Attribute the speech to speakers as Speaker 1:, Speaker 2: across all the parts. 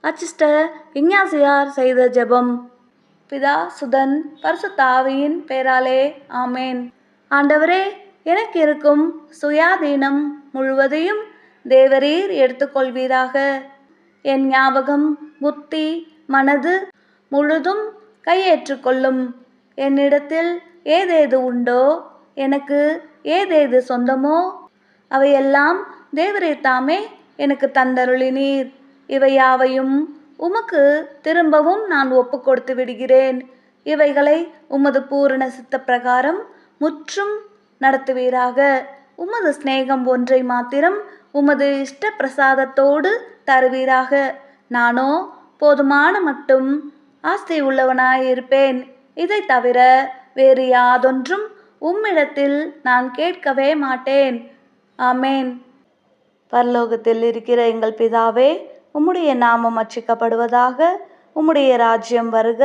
Speaker 1: அச்சிஸ்டர் இஞ்ஞாசியார் செய்த ஜெபம். பிதா சுதன் பரிசுத்த ஆவியின் பெயராலே ஆமேன். ஆண்டவரே, எனக்கு இருக்கும் சுயாதீனம் முழுவதையும் தேவரீர் எடுத்துக்கொள்வீராக. என் ஞாபகம், புத்தி, மனது முழுதும் கையேற்றுக்கொள்ளும். என்னிடத்தில் ஏதேது உண்டோ, எனக்கு ஏதேது சொந்தமோ, அவையெல்லாம் தேவரீர் தாமே எனக்கு தந்தருளினீர். இவையாவையும் உமக்கு திரும்பவும் நான் ஒப்பு கொடுத்து விடுகிறேன். இவைகளை உமது பூரண சித்த பிரகாரம் முற்றும் நடத்துவீராக. உமது சிநேகம் ஒன்றை மாத்திரம் உமது இஷ்ட பிரசாதத்தோடு தருவீராக. நானோ போதுமான மட்டும் ஆஸ்தி உள்ளவனாயிருப்பேன். இதை தவிர வேறு யாதொன்றும் உம்மிடத்தில் நான் கேட்கவே மாட்டேன். ஆமேன். பரலோகத்தில் இருக்கிற எங்கள் பிதாவே, உம்முடைய நாமம் அர்ச்சிக்கப்படுவதாக. உம்முடைய ராஜ்யம் வருக.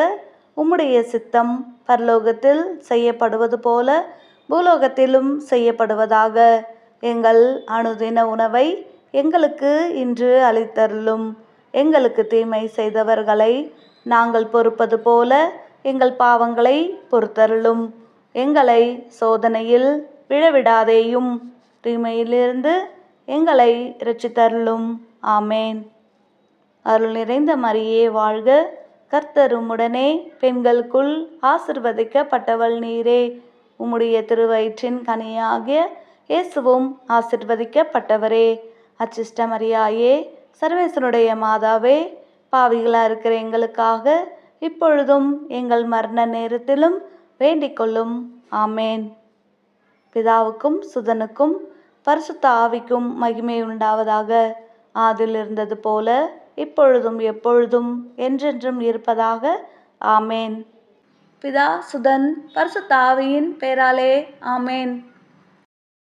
Speaker 1: உம்முடைய சித்தம் பரலோகத்தில் செய்யப்படுவது போல பூலோகத்திலும் செய்யப்படுவதாக. எங்கள் அனுதின உணவை எங்களுக்கு இன்று அளித்தருளும். எங்களுக்கு தீமை செய்தவர்களை நாங்கள் பொறுப்பது போல எங்கள் பாவங்களை பொறுத்தருளும். எங்களை சோதனையில் விழவிடாதேயும், தீமையிலிருந்து எங்களை இரட்சித்தருளும். ஆமேன். அருள் நிறைந்த மரியே வாழ்க. கர்த்தர் உம்முடனே, பெண்களுக்குள் ஆசிர்வதிக்கப்பட்டவள் நீரே. உம்முடைய திருவயிற்றின் கனியாகிய இயேசுவும் ஆசிர்வதிக்கப்பட்டவரே. அச்சிஷ்ட மரியாயே, சர்வேசனுடைய மாதாவே, பாவிகளாக இருக்கிற எங்களுக்காக இப்பொழுதும் எங்கள் மரண நேரத்திலும் வேண்டிக் கொள்ளும். ஆமேன். பிதாவுக்கும் சுதனுக்கும் பரிசுத்த ஆவிக்கும் மகிமை உண்டாவதாக. ஆதில் இருந்தது போல இப்பொழுதும் எப்பொழுதும் என்றென்றும் இருப்பதாக. ஆமேன். பிதா சுதன் பரிசுத்த ஆவியின் பெயராலே ஆமேன்.